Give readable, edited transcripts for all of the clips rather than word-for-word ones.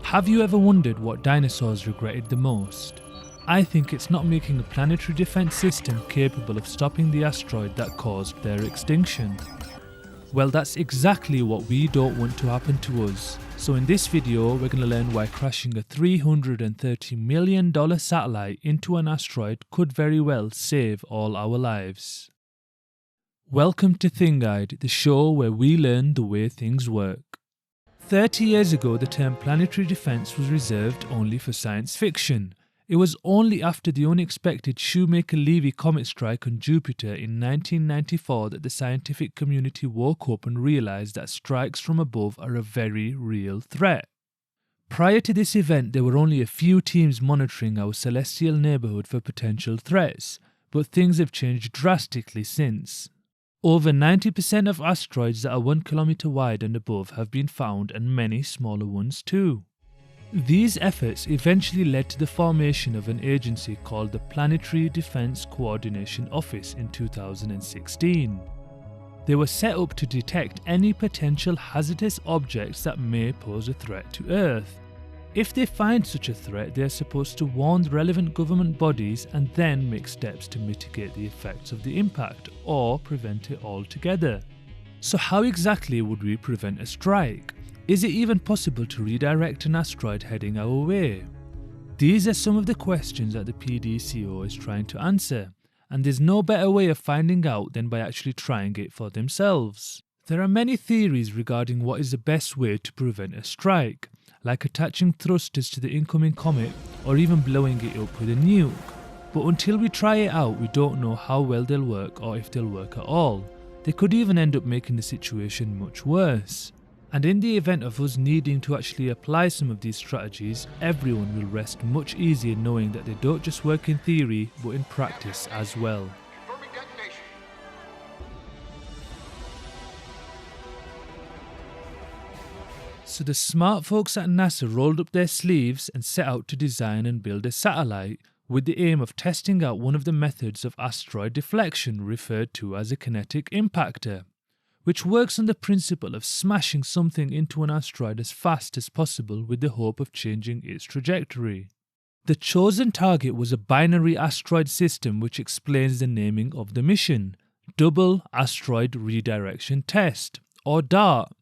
Have you ever wondered what dinosaurs regretted the most? I think it's not making a planetary defense system capable of stopping the asteroid that caused their extinction. Well, that's exactly what we don't want to happen to us. So in this video, we're going to learn why crashing a $330 million satellite into an asteroid could very well save all our lives. Welcome to Thing Guide, the show where we learn the way things work. 30 years ago, the term planetary defense was reserved only for science fiction. It was only after the unexpected Shoemaker-Levy comet strike on Jupiter in 1994 that the scientific community woke up and realised that strikes from above are a very real threat. Prior to this event, there were only a few teams monitoring our celestial neighbourhood for potential threats, but things have changed drastically since. Over 90% of asteroids that are 1 kilometre wide and above have been found, and many smaller ones too. These efforts eventually led to the formation of an agency called the Planetary Defense Coordination Office in 2016. They were set up to detect any potential hazardous objects that may pose a threat to Earth. If they find such a threat, they are supposed to warn the relevant government bodies and then make steps to mitigate the effects of the impact or prevent it altogether. So how exactly would we prevent a strike? Is it even possible to redirect an asteroid heading our way? These are some of the questions that the PDCO is trying to answer, and there's no better way of finding out than by actually trying it for themselves. There are many theories regarding what is the best way to prevent a strike, like attaching thrusters to the incoming comet or even blowing it up with a nuke. But until we try it out, we don't know how well they'll work or if they'll work at all. They could even end up making the situation much worse. And in the event of us needing to actually apply some of these strategies, everyone will rest much easier knowing that they don't just work in theory, but in practice as well. So the smart folks at NASA rolled up their sleeves and set out to design and build a satellite with the aim of testing out one of the methods of asteroid deflection referred to as a kinetic impactor, which works on the principle of smashing something into an asteroid as fast as possible with the hope of changing its trajectory. The chosen target was a binary asteroid system, which explains the naming of the mission, Double Asteroid Redirection Test, or DART.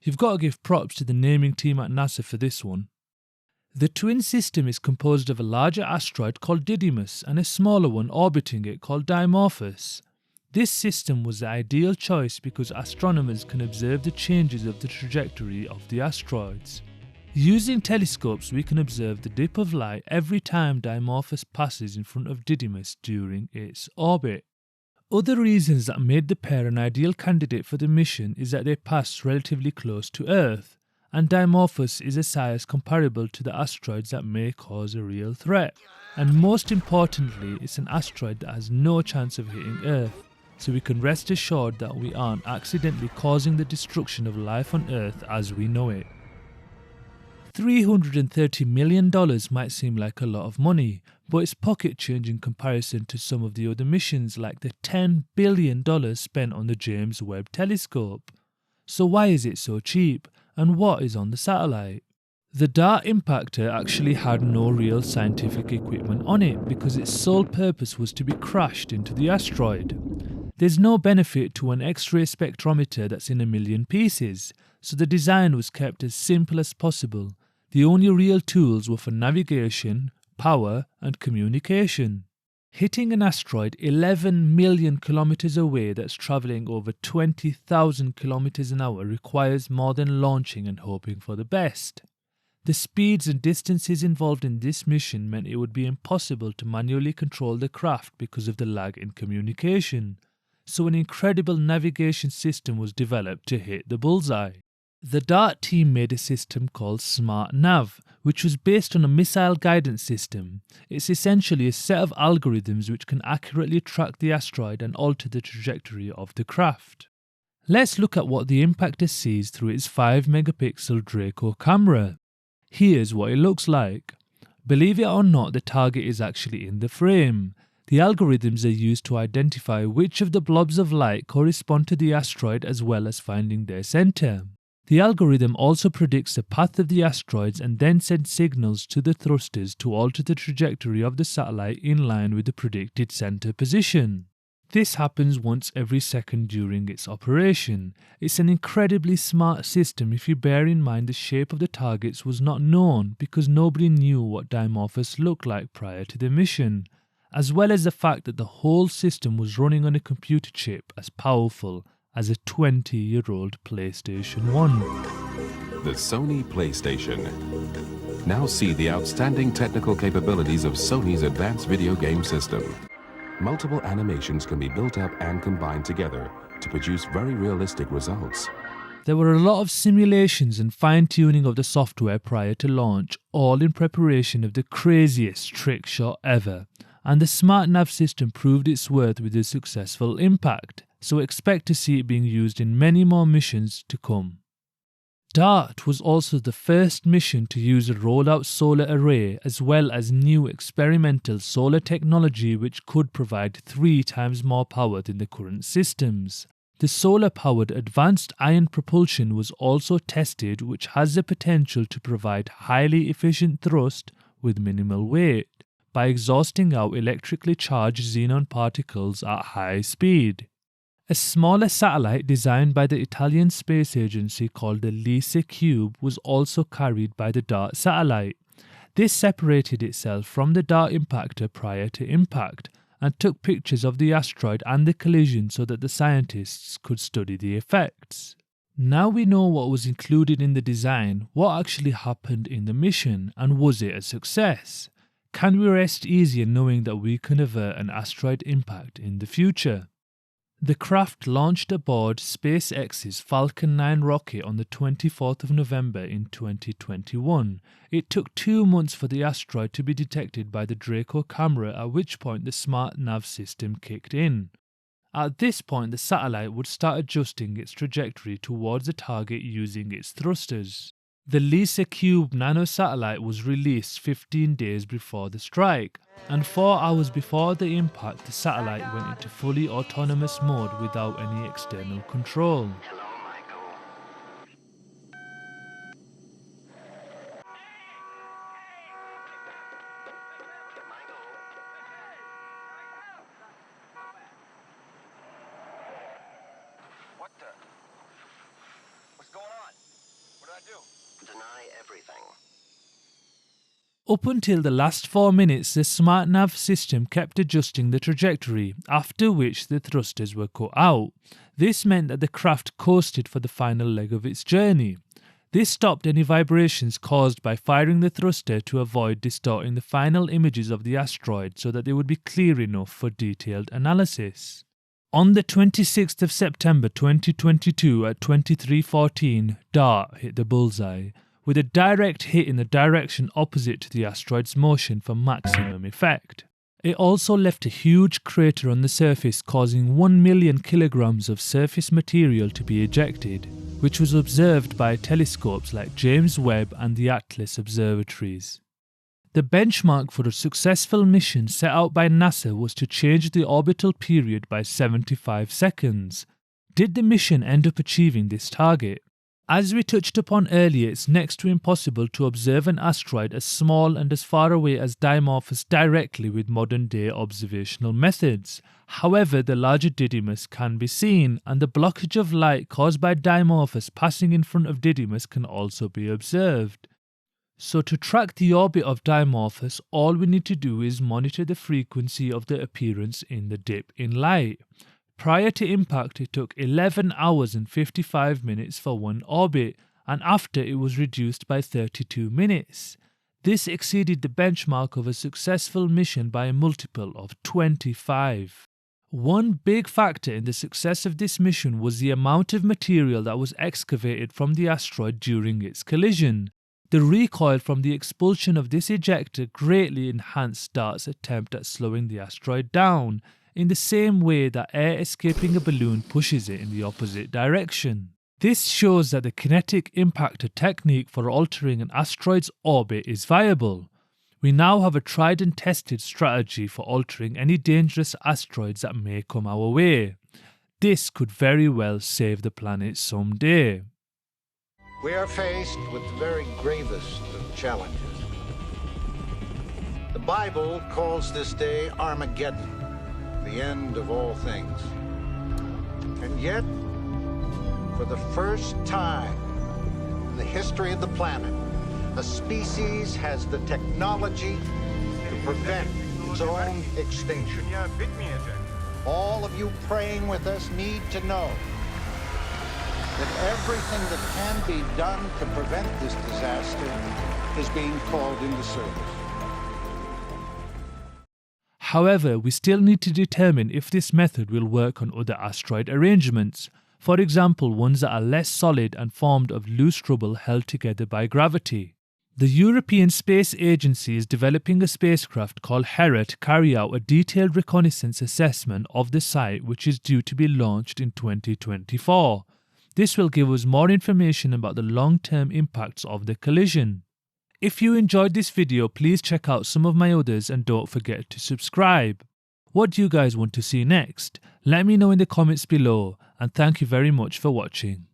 You've got to give props to the naming team at NASA for this one. The twin system is composed of a larger asteroid called Didymos and a smaller one orbiting it called Dimorphos. This system was the ideal choice because astronomers can observe the changes of the trajectory of the asteroids. Using telescopes, we can observe the dip of light every time Dimorphos passes in front of Didymos during its orbit. Other reasons that made the pair an ideal candidate for the mission is that they pass relatively close to Earth, and Dimorphos is a size comparable to the asteroids that may cause a real threat. And most importantly, it's an asteroid that has no chance of hitting Earth, so we can rest assured that we aren't accidentally causing the destruction of life on Earth as we know it. $330 million might seem like a lot of money, but it's pocket change in comparison to some of the other missions like the $10 billion spent on the James Webb Telescope. So why is it so cheap, and what is on the satellite? The DART impactor actually had no real scientific equipment on it because its sole purpose was to be crashed into the asteroid. There's no benefit to an X-ray spectrometer that's in a million pieces, so the design was kept as simple as possible. The only real tools were for navigation, power and communication. Hitting an asteroid 11 million kilometers away that's travelling over 20,000 kilometers an hour requires more than launching and hoping for the best. The speeds and distances involved in this mission meant it would be impossible to manually control the craft because of the lag in communication. So an incredible navigation system was developed to hit the bullseye. The DART team made a system called Smart Nav, which was based on a missile guidance system. It's essentially a set of algorithms which can accurately track the asteroid and alter the trajectory of the craft. Let's look at what the impactor sees through its 5 megapixel Draco camera. Here's what it looks like. Believe it or not, the target is actually in the frame. The algorithms are used to identify which of the blobs of light correspond to the asteroid as well as finding their centre. The algorithm also predicts the path of the asteroids and then sends signals to the thrusters to alter the trajectory of the satellite in line with the predicted center position. This happens once every second during its operation. It's an incredibly smart system if you bear in mind the shape of the targets was not known because nobody knew what Dimorphos looked like prior to the mission, as well as the fact that the whole system was running on a computer chip as powerful as a 20-year-old PlayStation 1. The Sony PlayStation. Now see the outstanding technical capabilities of Sony's advanced video game system. Multiple animations can be built up and combined together to produce very realistic results. There were a lot of simulations and fine-tuning of the software prior to launch, all in preparation of the craziest trick shot ever. And the smart nav system proved its worth with a successful impact, so expect to see it being used in many more missions to come. DART was also the first mission to use a rolled-out solar array as well as new experimental solar technology which could provide 3 times more power than the current systems. The solar-powered advanced ion propulsion was also tested, which has the potential to provide highly efficient thrust with minimal weight by exhausting out electrically charged xenon particles at high speed. A smaller satellite designed by the Italian space agency called the Lisa Cube was also carried by the DART satellite. This separated itself from the DART impactor prior to impact and took pictures of the asteroid and the collision so that the scientists could study the effects. Now we know what was included in the design, what actually happened in the mission, and was it a success? Can we rest easier knowing that we can avert an asteroid impact in the future? The craft launched aboard SpaceX's Falcon 9 rocket on the 24th of November in 2021. It took 2 months for the asteroid to be detected by the Draco camera, at which point the smart nav system kicked in. At this point, the satellite would start adjusting its trajectory towards the target using its thrusters. The Lisa Cube nanosatellite was released 15 days before the strike, and 4 hours before the impact, the satellite went into fully autonomous mode without any external control. Up until the last 4 minutes, the smart nav system kept adjusting the trajectory, after which the thrusters were cut out. This meant that the craft coasted for the final leg of its journey. This stopped any vibrations caused by firing the thruster to avoid distorting the final images of the asteroid so that they would be clear enough for detailed analysis. On the 26th of September 2022 at 23:14, DART hit the bullseye, with a direct hit in the direction opposite to the asteroid's motion for maximum effect. It also left a huge crater on the surface, causing 1 million kilograms of surface material to be ejected, which was observed by telescopes like James Webb and the Atlas observatories. The benchmark for a successful mission set out by NASA was to change the orbital period by 75 seconds. Did the mission end up achieving this target? As we touched upon earlier, it's next to impossible to observe an asteroid as small and as far away as Dimorphos directly with modern-day observational methods. However, the larger Didymos can be seen, and the blockage of light caused by Dimorphos passing in front of Didymos can also be observed. So to track the orbit of Dimorphos, all we need to do is monitor the frequency of the appearance in the dip in light. Prior to impact, it took 11 hours and 55 minutes for one orbit, and after it was reduced by 32 minutes. This exceeded the benchmark of a successful mission by a multiple of 25. One big factor in the success of this mission was the amount of material that was excavated from the asteroid during its collision. The recoil from the expulsion of this ejector greatly enhanced DART's attempt at slowing the asteroid down, in the same way that air escaping a balloon pushes it in the opposite direction. This shows that the kinetic impactor technique for altering an asteroid's orbit is viable. We now have a tried and tested strategy for altering any dangerous asteroids that may come our way. This could very well save the planet someday. We are faced with the very gravest of challenges. The Bible calls this day Armageddon, the end of all things. And yet, for the first time in the history of the planet, a species has the technology to prevent its own extinction. All of you praying with us need to know that everything that can be done to prevent this disaster is being called into service. However, we still need to determine if this method will work on other asteroid arrangements, for example ones that are less solid and formed of loose rubble held together by gravity. The European Space Agency is developing a spacecraft called Hera to carry out a detailed reconnaissance assessment of the site, which is due to be launched in 2024. This will give us more information about the long-term impacts of the collision. If you enjoyed this video, please check out some of my others and don't forget to subscribe. What do you guys want to see next? Let me know in the comments below, and thank you very much for watching.